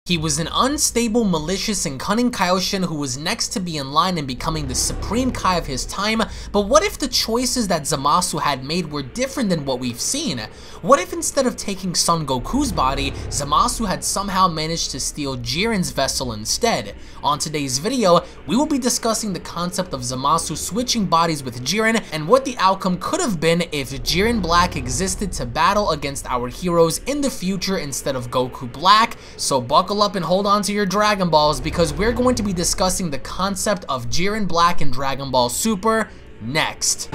He was an unstable, malicious, and cunning Kaioshin who was next to be in line in becoming the supreme Kai of his time, but what if the choices that Zamasu had made were different than what we've seen? What if instead of taking Son Goku's body, Zamasu had somehow managed to steal Jiren's vessel instead? On today's video, we will be discussing the concept of Zamasu switching bodies with Jiren, and what the outcome could have been if Jiren Black existed to battle against our heroes in the future instead of Goku Black. So buckle up and hold on to your Dragon Balls, because we're going to be discussing the concept of Jiren Black and Dragon Ball Super next.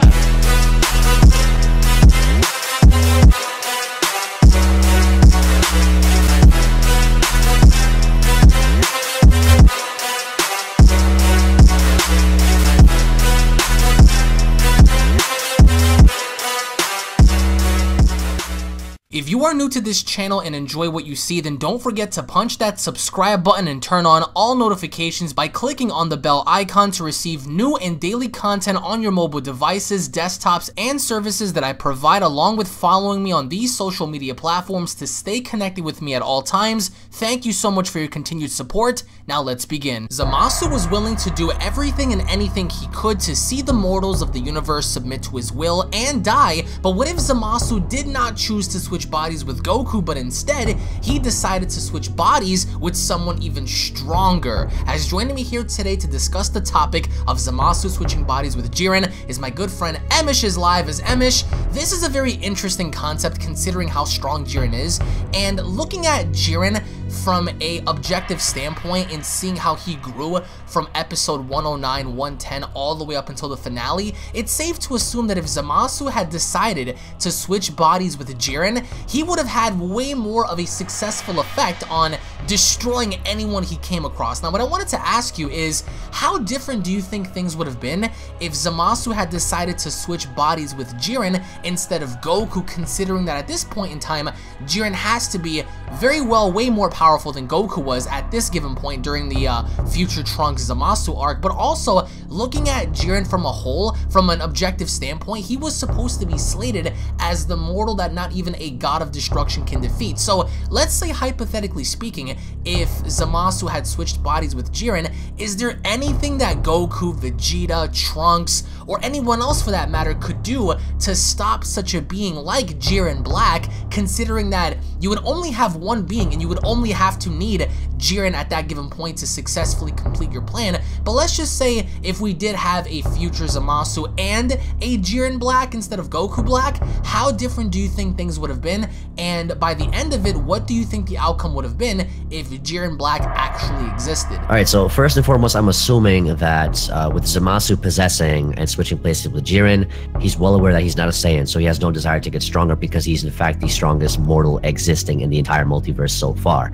If you are new to this channel and enjoy what you see, then don't forget to punch that subscribe button and turn on all notifications by clicking on the bell icon to receive new and daily content on your mobile devices, desktops, and services that I provide, along with following me on these social media platforms to stay connected with me at all times. Thank you so much for your continued support. Now let's begin. Zamasu was willing to do everything and anything he could to see the mortals of the universe submit to his will and die, but what if Zamasu did not choose to switch bodies with Goku, but instead he decided to switch bodies with someone even stronger? As joining me here today to discuss the topic of Zamasu switching bodies with Jiren is my good friend Emish is live. As Emish, this is a very interesting concept considering how strong Jiren is, and looking at Jiren from a objective standpoint and seeing how he grew from episode 109, 110 all the way up until the finale, it's safe to assume that if Zamasu had decided to switch bodies with Jiren, he would have had way more of a successful effect on destroying anyone he came across. Now, what I wanted to ask you is, how different do you think things would have been if Zamasu had decided to switch bodies with Jiren instead of Goku, considering that at this point in time, Jiren has to be very well way more powerful than Goku was at this given point during the Future Trunks Zamasu arc. But also, looking at Jiren from a whole, from an objective standpoint, he was supposed to be slated as the mortal that not even a god of destruction can defeat. So let's say, hypothetically speaking, if Zamasu had switched bodies with Jiren, is there anything that Goku, Vegeta, Trunks, or anyone else for that matter could do to stop such a being like Jiren Black, considering that you would only have one being and you would only have to need Jiren at that given point to successfully complete your plan? But let's just say if we did have a future Zamasu and a Jiren Black instead of Goku Black, how different do you think things would have been? And by the end of it, what do you think the outcome would have been if Jiren Black actually existed? Alright, so first and foremost, I'm assuming that with Zamasu possessing and switching places with Jiren, he's well aware that he's not a Saiyan, so he has no desire to get stronger because he's in fact the strongest mortal existing in the entire multiverse so far,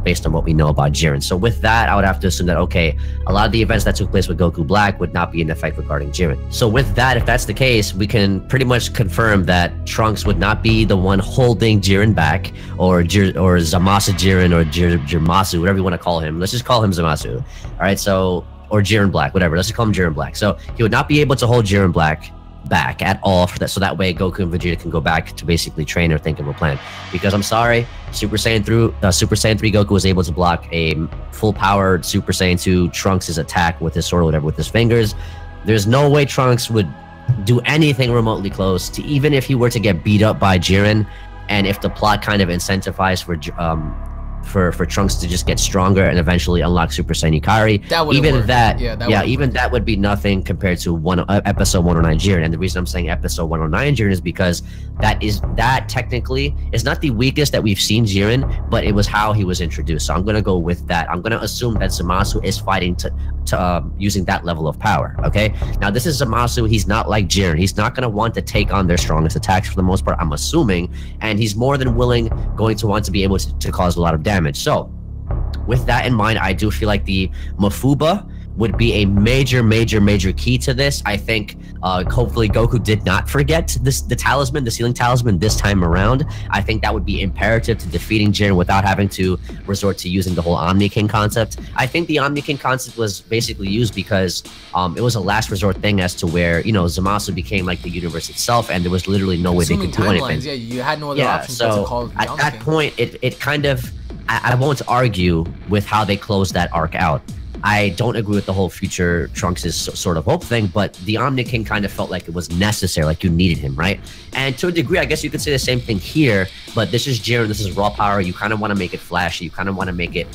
based on what we know about Jiren. So with that, I would have to assume that, okay, a lot of the events that took place with Goku Black would not be in effect regarding Jiren. So with that, if that's the case, we can pretty much confirm that Trunks would not be the one holding Jiren back, or Zamasu Jiren, or Jirmasu, whatever you want to call him. Let's just call him Zamasu. All right, so, or Jiren Black, whatever. Let's just call him Jiren Black. So he would not be able to hold Jiren Black back at all, for that, so that way Goku and Vegeta can go back to basically train or think of a plan. Because I'm sorry, Super Saiyan 3 Goku was able to block a full-powered Super Saiyan 2 Trunks' attack with his sword or whatever, with his fingers. There's no way Trunks would do anything remotely close to, even if he were to get beat up by Jiren, and if the plot kind of incentivized for Trunks to just get stronger and eventually unlock Super Saiyan Ikari, that would even worked. that, Yeah, that would be nothing compared to episode 109 Jiren. And the reason I'm saying episode 109 Jiren is because that technically is not the weakest that we've seen Jiren, but it was how he was introduced. So I'm gonna go with that. I'm gonna assume that Zamasu is fighting to using that level of power. Okay, now this is Zamasu. He's not like Jiren. He's not gonna want to take on their strongest attacks for the most part, I'm assuming, and he's more than willing going to want to be able to cause a lot of damage. So with that in mind, I do feel like the Mafuba would be a major key to this. I think hopefully Goku did not forget the talisman, the sealing talisman this time around. I think that would be imperative to defeating Jiren without having to resort to using the whole Omni King concept. I think the Omni King concept was basically used because it was a last resort thing as to where, you know, Zamasu became like the universe itself, and there was literally no way they could do anything. Yeah, you had no other options. So at that point, it kind of I won't argue with how they closed that arc out. I don't agree with the whole future Trunks' sort of hope thing, but the Omni King kind of felt like it was necessary, like you needed him, right? And to a degree, I guess you could say the same thing here, but this is Jiren, this is raw power. You kind of want to make it flashy, you kind of want to make it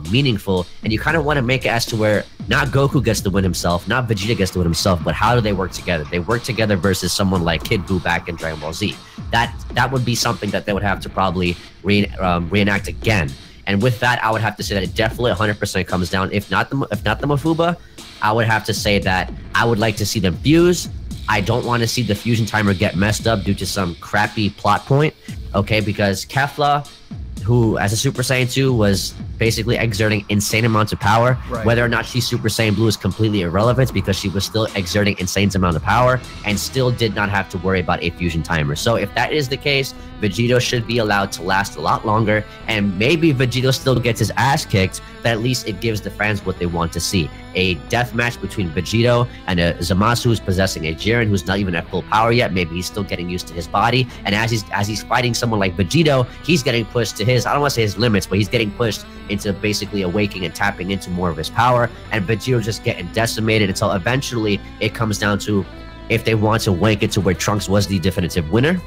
meaningful, and you kind of want to make it as to where not Goku gets to win himself, not Vegeta gets to win himself, but how do they work together? They work together versus someone like Kid Buu back in Dragon Ball Z. That would be something that they would have to probably reenact again. And with that, I would have to say that it definitely 100% comes down. If not the Mafuba, I would have to say that I would like to see them fuse. I don't want to see the fusion timer get messed up due to some crappy plot point. Okay, because Kefla, who as a Super Saiyan 2 was basically exerting insane amounts of power. Right. Whether or not she's Super Saiyan Blue is completely irrelevant because she was still exerting insane amount of power and still did not have to worry about a fusion timer. So if that is the case, Vegito should be allowed to last a lot longer, and maybe Vegito still gets his ass kicked, but at least it gives the fans what they want to see. A death match between Vegito and a Zamasu who's possessing a Jiren who's not even at full power yet. Maybe he's still getting used to his body, and as he's fighting someone like Vegito, he's getting pushed to his, I don't want to say his limits, but he's getting pushed into basically awakening and tapping into more of his power, and Vegito just getting decimated until eventually it comes down to if they want to wank it to where Trunks was the definitive winner.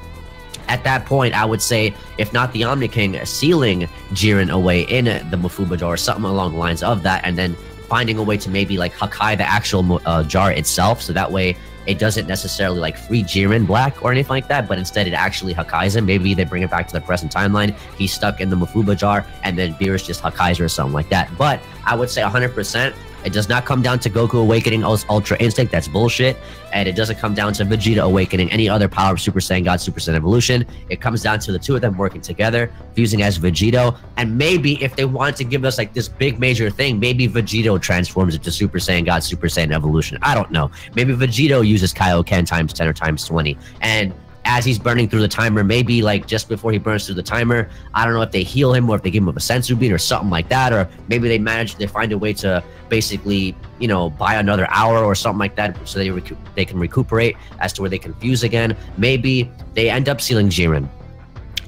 At that point, I would say, if not the Omni King sealing Jiren away in the Mafuba jar or something along the lines of that, and then finding a way to maybe like Hakai the actual jar itself, so that way it doesn't necessarily like free Jiren Black or anything like that, but instead it actually Hakais him. Maybe they bring it back to the present timeline. He's stuck in the Mafuba jar, and then Beerus just Hakais her or something like that. But I would say 100%. It does not come down to Goku awakening Ultra Instinct. That's bullshit. And it doesn't come down to Vegeta awakening any other power of Super Saiyan God, Super Saiyan Evolution. It comes down to the two of them working together, fusing as Vegito. And maybe if they wanted to give us like this big major thing, maybe Vegito transforms into Super Saiyan God, Super Saiyan Evolution. I don't know. Maybe Vegito uses Kaioken times 10 or times 20. And as he's burning through the timer, maybe like just before he burns through the timer, I don't know if they heal him or if they give him a sensu bean or something like that, or maybe they find a way to basically, you know, buy another hour or something like that so they can recuperate as to where they can fuse again. Maybe they end up sealing Jiren,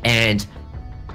and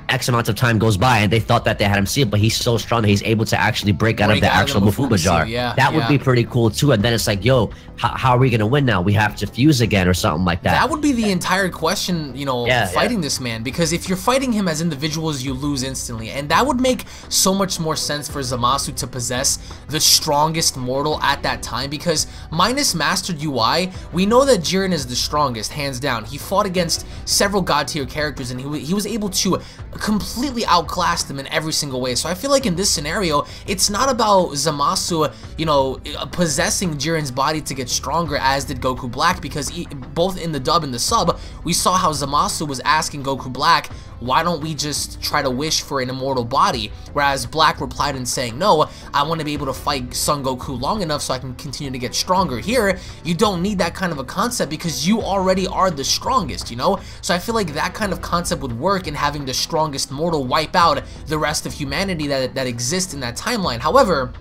X amount of time goes by and they thought that they had him sealed, but he's so strong that he's able to actually break out of the actual Mafuba jar. Yeah, that would be pretty cool too. And then it's like, yo, how are we gonna win now? We have to fuse again or something like that. That would be the entire question, you know, fighting this man, because if you're fighting him as individuals, you lose instantly, and that would make so much more sense for Zamasu to possess the strongest mortal at that time, because minus mastered UI, we know that Jiren is the strongest, hands down. He fought against several god tier characters and he was able to completely outclass them in every single way. So I feel like in this scenario, it's not about Zamasu, you know, possessing Jiren's body to get stronger as did Goku Black, because both in the dub and the sub, we saw how Zamasu was asking Goku Black, why don't we just try to wish for an immortal body? Whereas Black replied in saying, no, I want to be able to fight Son Goku long enough so I can continue to get stronger. Here, you don't need that kind of a concept because you already are the strongest, you know? So I feel like that kind of concept would work in having the strongest mortal wipe out the rest of humanity that exists in that timeline. However,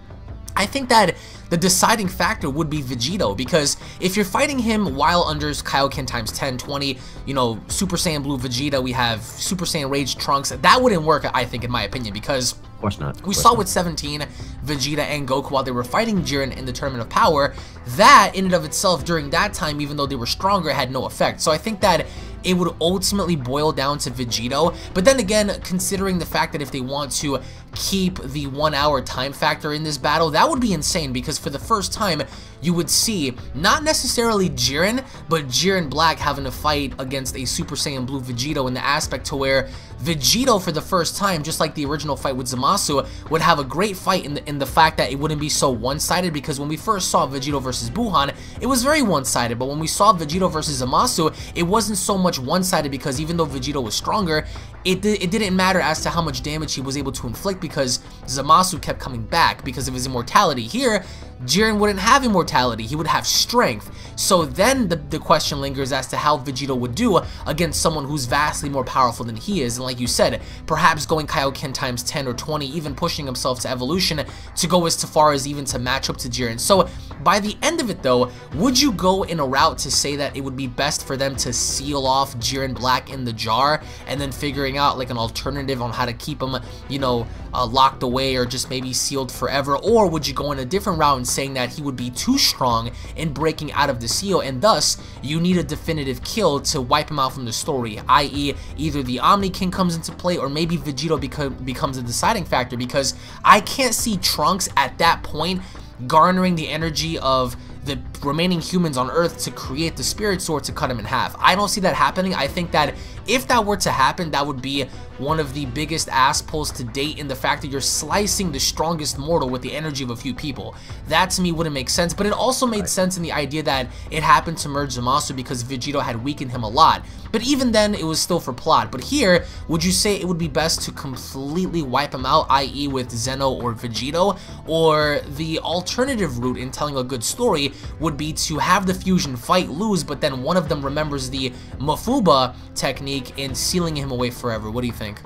I think that the deciding factor would be Vegito, because if you're fighting him while under Kaioken times 10, 20, you know, Super Saiyan Blue Vegeta, we have Super Saiyan Rage Trunks, that wouldn't work, I think, in my opinion, because of course not. We saw with 17, Vegeta and Goku, while they were fighting Jiren in the Tournament of Power, that in and of itself during that time, even though they were stronger, had no effect. So I think that it would ultimately boil down to Vegito. But then again, considering the fact that if they want to keep the 1 hour time factor in this battle, that would be insane, because for the first time, you would see not necessarily Jiren, but Jiren Black having to fight against a Super Saiyan Blue Vegito, in the aspect to where Vegito for the first time, just like the original fight with Zamasu, would have a great fight in the fact that it wouldn't be so one-sided, because when we first saw Vegito versus Buhan, it was very one-sided, but when we saw Vegito versus Zamasu, it wasn't so much one-sided, because even though Vegito was stronger, it didn't matter as to how much damage he was able to inflict work because Zamasu kept coming back because of his immortality. Here, Jiren wouldn't have immortality, he would have strength. So then the question lingers as to how Vegito would do against someone who's vastly more powerful than he is. And like you said, perhaps going Kaioken times 10 or 20, even pushing himself to evolution to go as far as even to match up to Jiren. So by the end of it though, would you go in a route to say that it would be best for them to seal off Jiren Black in the jar and then figuring out like an alternative on how to keep him, you know, locked away or just maybe sealed forever? Or would you go in a different route and saying that he would be too strong in breaking out of the seal and thus you need a definitive kill to wipe him out from the story, i.e. either the Omni King comes into play or maybe Vegito becomes a deciding factor, because I can't see Trunks at that point garnering the energy of the remaining humans on Earth to create the Spirit Sword to cut him in half. I don't see that happening. I think that if that were to happen, that would be one of the biggest ass pulls to date in the fact that you're slicing the strongest mortal with the energy of a few people. That to me wouldn't make sense, but it also made sense in the idea that it happened to merge Zamasu because Vegito had weakened him a lot. But even then, it was still for plot. But here, would you say it would be best to completely wipe him out, i.e. with Zeno or Vegito? Or the alternative route in telling a good story would be to have the fusion fight, lose, but then one of them remembers the Mafuba technique in sealing him away forever? What do you think?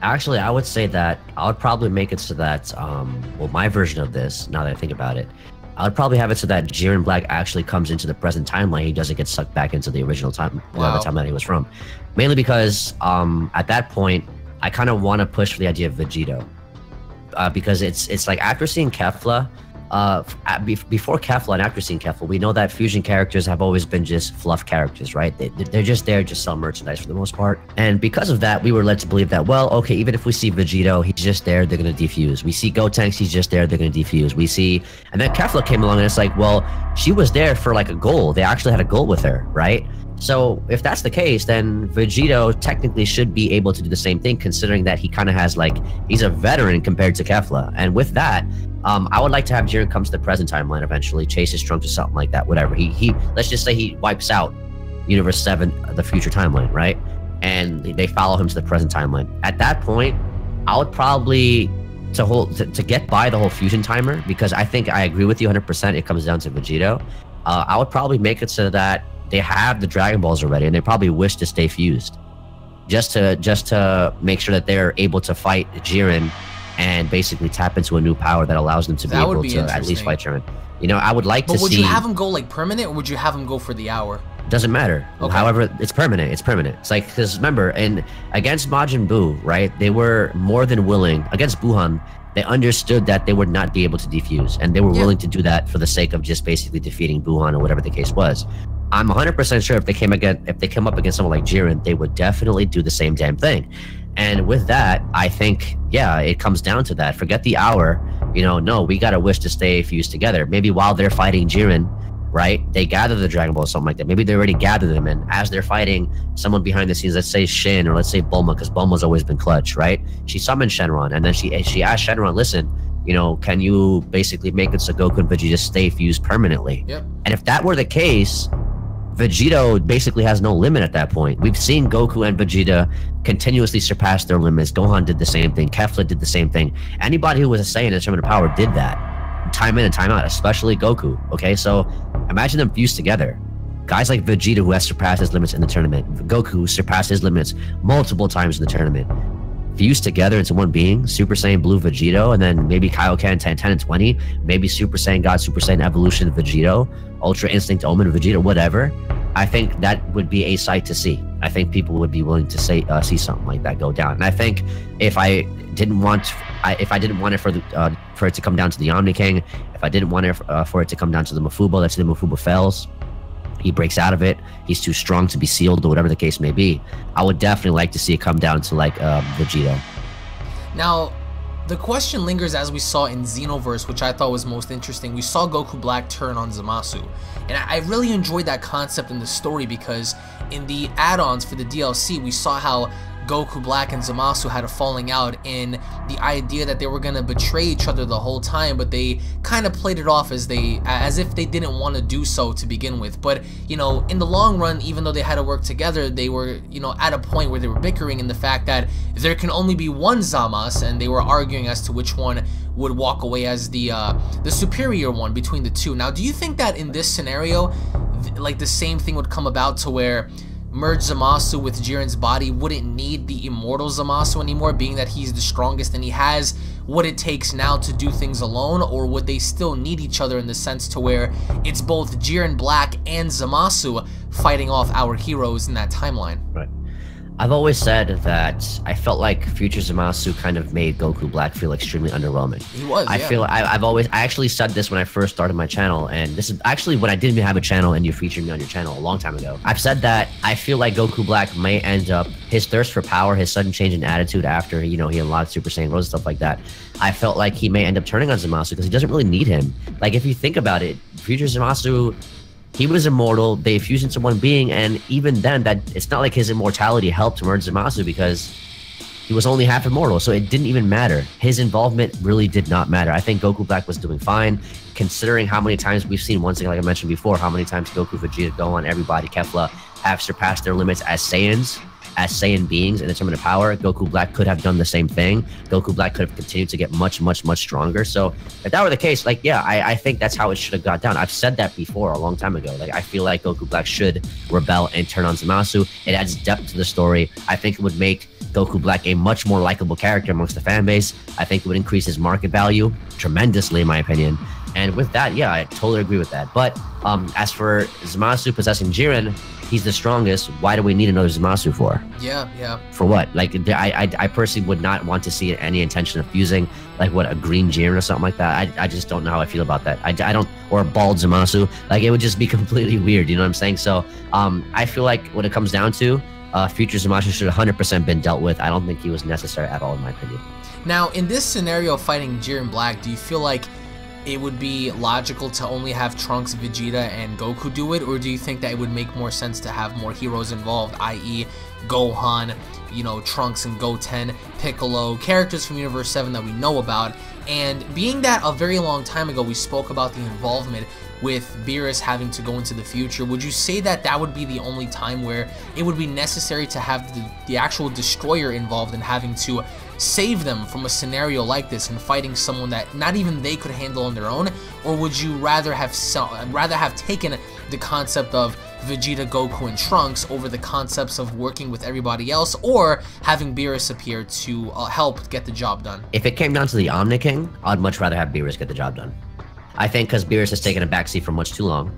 Actually, I would say that I would probably make it so that, well, my version of this, now that I think about it, I would probably have it so that Jiren Black actually comes into the present timeline. He doesn't get sucked back into the original time, the timeline he was from. Mainly because at that point, I kind of want to push for the idea of Vegito. Because it's like after seeing Kefla, before Kefla and after seeing Kefla, we know that fusion characters have always been just fluff characters, right? They're just there to sell merchandise for the most part. And because of that, we were led to believe that, well, okay, even if we see Vegito, he's just there, they're going to defuse. We see Gotenks, he's just there, they're going to defuse. We see, and then Kefla came along and it's like, well, she was there for like a goal. They actually had a goal with her, right? So if that's the case, then Vegito technically should be able to do the same thing, considering that he kind of has like, he's a veteran compared to Kefla. And with that, I would like to have Jiren come to the present timeline eventually, chases Trunks or something like that, whatever. He let's just say he wipes out Universe 7, the future timeline, right? And they follow him to the present timeline. At that point, I would probably, to get by the whole fusion timer, because I think I agree with you 100%, it comes down to Vegito. I would probably make it so that they have the Dragon Balls already, and they probably wish to stay fused, just to make sure that they're able to fight Jiren and basically tap into a new power that allows them to be able to at least fight Jiren. You know, I would like to see... But would you have him go like permanent, or would you have him go for the hour? Doesn't matter. Okay. However, it's permanent. It's permanent. It's like, because remember, and against Majin Buu, right? They were more than willing. Against Buhan, they understood that they would not be able to defuse, and they were willing to do that for the sake of just basically defeating Buhan or whatever the case was. I'm 100% sure if they came up against someone like Jiren, they would definitely do the same damn thing. And with that, I think, yeah, it comes down to that. Forget the hour. You know, no, we got to wish to stay fused together. Maybe while they're fighting Jiren, right, they gather the Dragon Ball or something like that. Maybe they already gathered them, and as they're fighting someone behind the scenes, let's say Shin or let's say Bulma, because Bulma's always been clutch, right? She summoned Shenron, and then she asked Shenron, listen, you know, can you basically make it so Goku and Vegeta stay fused permanently? Yep. And if that were the case, Vegito basically has no limit at that point. We've seen Goku and Vegeta continuously surpass their limits. Gohan did the same thing. Kefla did the same thing. Anybody who was a Saiyan in Tournament of Power did that. Time in and time out, especially Goku. Okay, so imagine them fused together. Guys like Vegeta, who has surpassed his limits in the tournament. Goku surpassed his limits multiple times in the tournament. Fused together into one being, Super Saiyan Blue Vegito, and then maybe Kaioken 10 and 20, maybe Super Saiyan God, Super Saiyan Evolution Vegito, Ultra Instinct Omen Vegito, whatever. I think that would be a sight to see. I think people would be willing to see something like that go down. And I think if I didn't want it for it to come down to the Omni King, if I didn't want it for it to come down to the Mafuba, let's say the Mafuba fails, he breaks out of it, he's too strong to be sealed or whatever the case may be, I would definitely like to see it come down to like Vegito. Now, the question lingers as we saw in Xenoverse, which I thought was most interesting. We saw Goku Black turn on Zamasu, and I really enjoyed that concept in the story because in the add-ons for the DLC, we saw how Goku Black and Zamasu had a falling out, in the idea that they were gonna betray each other the whole time, but they kind of played it off as if they didn't want to do so to begin with. But you know, in the long run, even though they had to work together, they were, you know, at a point where they were bickering in the fact that there can only be one Zamasu, and they were arguing as to which one would walk away as the superior one between the two. Now, do you think that in this scenario, like the same thing would come about to where merge Zamasu with Jiren's body wouldn't need the immortal Zamasu anymore, being that he's the strongest and he has what it takes now to do things alone? Or would they still need each other in the sense to where it's both Jiren Black and Zamasu fighting off our heroes in that timeline? Right. I've always said that I felt like Future Zamasu kind of made Goku Black feel extremely underwhelming. He was, I feel I actually said this when I first started my channel, and this is actually when I didn't even have a channel and you featured me on your channel a long time ago. I've said that I feel like Goku Black may end up, his thirst for power, his sudden change in attitude after, you know, he unlocked Super Saiyan Rose and stuff like that, I felt like he may end up turning on Zamasu because he doesn't really need him. Like, if you think about it, Future Zamasu, he was immortal, they fused into one being, and even then, that it's not like his immortality helped merge Zamasu because he was only half immortal, so it didn't even matter. His involvement really did not matter. I think Goku Black was doing fine, considering how many times we've seen, once again, like I mentioned before, how many times Goku, Vegeta, Gohan, everybody, Kefla, have surpassed their limits as Saiyans, as Saiyan beings in the term of power. Goku Black could have done the same thing. Goku Black could have continued to get much, much, much stronger. So if that were the case, like, yeah, I think that's how it should have got down. I've said that before a long time ago. Like, I feel like Goku Black should rebel and turn on Zamasu. It adds depth to the story. I think it would make Goku Black a much more likable character amongst the fan base. I think it would increase his market value tremendously, in my opinion. And with that, yeah, I totally agree with that. But as for Zamasu possessing Jiren, he's the strongest. Why do we need another Zamasu for? Yeah. For what? Like, I personally would not want to see any intention of fusing, like, what, a green Jiren or something like that. I just don't know how I feel about that. I don't, or a bald Zamasu. Like, it would just be completely weird, you know what I'm saying? So I feel like when it comes down to, Future Zamasu should 100% been dealt with. I don't think he was necessary at all, in my opinion. Now, in this scenario fighting Jiren Black, do you feel like it would be logical to only have Trunks, Vegeta, and Goku do it, or do you think that it would make more sense to have more heroes involved, i.e. Gohan, you know, Trunks and Goten, Piccolo, characters from Universe 7 that we know about? And being that a very long time ago we spoke about the involvement with Beerus having to go into the future, would you say that that would be the only time where it would be necessary to have the actual destroyer involved in having to save them from a scenario like this and fighting someone that not even they could handle on their own? Or would you rather have taken the concept of Vegeta, Goku, and Trunks over the concepts of working with everybody else, or having Beerus appear to help get the job done? If it came down to the Omni King, I'd much rather have Beerus get the job done. I think because Beerus has taken a backseat for much too long.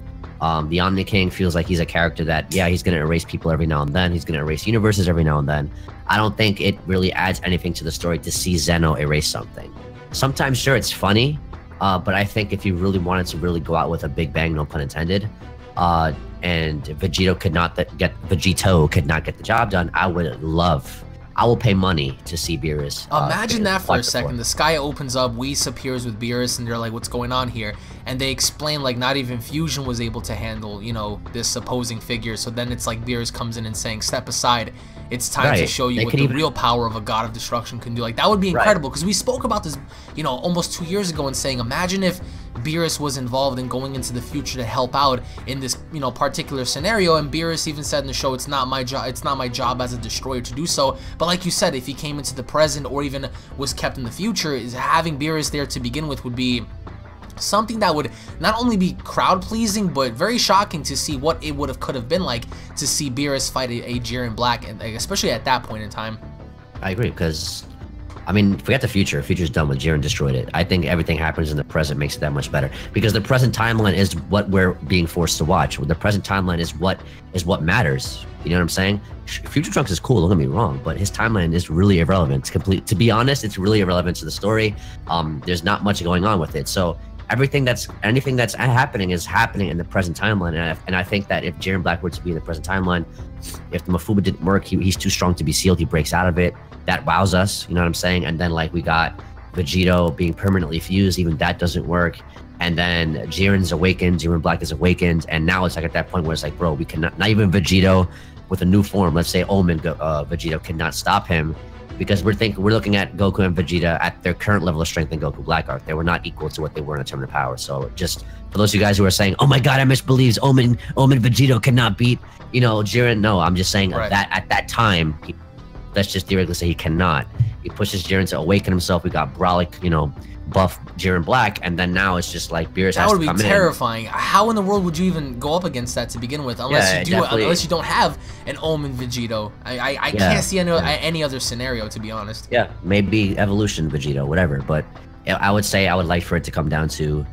The Omni King feels like he's a character that, yeah, he's going to erase people every now and then. He's going to erase universes every now and then. I don't think it really adds anything to the story to see Zeno erase something. Sometimes, sure, it's funny, but I think if you really wanted to really go out with a big bang, no pun intended, and Vegito could not get the job done, I will pay money to see Beerus. Imagine that for a second. The sky opens up, Whis appears with Beerus, and they're like, what's going on here? And they explain, like, not even Fusion was able to handle, you know, this opposing figure. So then it's like Beerus comes in and saying, step aside. It's time to show you what the real power of a god of destruction can do. Like, that would be incredible, because we spoke about this, you know, almost 2 years ago and saying, imagine if Beerus was involved in going into the future to help out in this, you know, particular scenario. And Beerus even said in the show, it's not my job as a destroyer to do so. But like you said, if he came into the present or even was kept in the future, is having Beerus there to begin with would be something that would not only be crowd pleasing, but very shocking to see what it could have been like to see Beerus fight a Jiren Black, and especially at that point in time. I agree, because I mean, forget the future. Future's done with Jiren destroyed it. I think everything happens in the present makes it that much better, because the present timeline is what we're being forced to watch. The present timeline is what matters. You know what I'm saying? Future Trunks is cool, don't get me wrong, but his timeline is really irrelevant. To be honest, it's really irrelevant to the story. There's not much going on with it. So anything that's happening is happening in the present timeline, and I think that if Jiren Black were to be in the present timeline, if the Mafuba didn't work, he's too strong to be sealed. He breaks out of it. That wows us, you know what I'm saying? And then, like, we got Vegito being permanently fused. Even that doesn't work. And then Jiren's awakened. Jiren Black is awakened, and now it's like at that point where it's like, bro, we cannot. Not even Vegito with a new form. Let's say Vegito cannot stop him, because we're looking at Goku and Vegeta at their current level of strength in Goku Black Arc. They were not equal to what they were in a tournament of power. So just for those of you guys who are saying, "Oh my God, I misbelieves Omen Vegito cannot beat Jiren," no, I'm just saying that at that time, let's just theoretically say he cannot. He pushes Jiren to awaken himself. We got Brolic, buff Jiren Black, and then now it's just like Beerus has to come in. That would be terrifying. How in the world would you even go up against that to begin with? Unless unless you don't have an Omen Vegito. I can't see any other scenario, to be honest. Yeah, maybe Evolution Vegito, whatever. But I would say I would like for it to come down to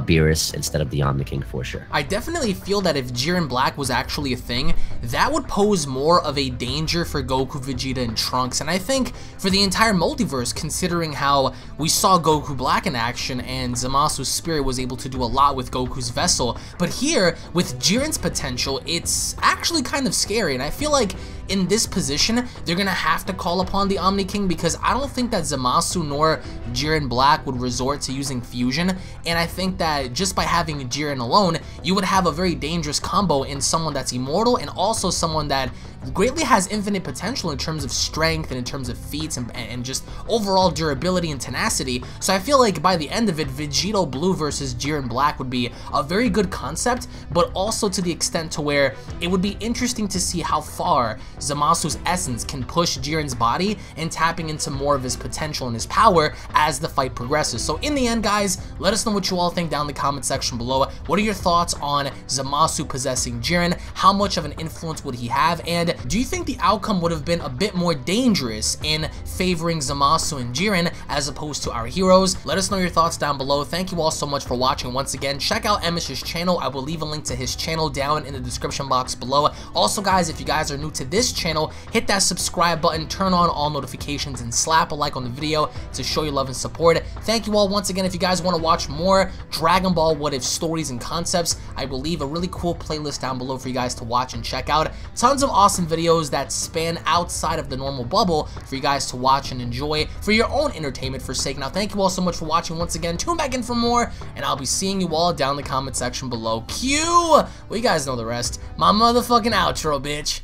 Beerus instead of the Omni King for sure. I definitely feel that if Jiren Black was actually a thing, that would pose more of a danger for Goku, Vegeta, and Trunks, and I think for the entire multiverse, considering how we saw Goku Black in action and Zamasu's spirit was able to do a lot with Goku's vessel, but here, with Jiren's potential, it's actually kind of scary, and I feel like in this position, they're gonna have to call upon the Omni King, because I don't think that Zamasu nor Jiren Black would resort to using fusion, and I think that just by having Jiren alone, you would have a very dangerous combo in someone that's immortal and also someone that greatly has infinite potential in terms of strength and in terms of feats and just overall durability and tenacity. So I feel like by the end of it, Vegito Blue versus Jiren Black would be a very good concept, but also to the extent to where it would be interesting to see how far Zamasu's essence can push Jiren's body and tapping into more of his potential and his power as the fight progresses. So in the end, guys, let us know what you all think down in the comment section below. What are your thoughts on Zamasu possessing Jiren? How much of an influence would he have? And do you think the outcome would have been a bit more dangerous in favoring Zamasu and Jiren as opposed to our heroes? Let us know your thoughts down below. Thank you all so much for watching. Once again, check out Emish's channel. I will leave a link to his channel down in the description box below. Also, guys, if you guys are new to this channel, hit that subscribe button, turn on all notifications, and slap a like on the video to show your love and support. Thank you all once again. If you guys want to watch more Dragon Ball What If stories and concepts, I will leave a really cool playlist down below for you guys to watch and check out. Tons of awesome videos that span outside of the normal bubble for you guys to watch and enjoy for your own entertainment for sake. Now, thank you all so much for watching once again. Tune back in for more, and I'll be seeing you all down in the comment section below. Well, you guys know the rest. My motherfucking outro, bitch.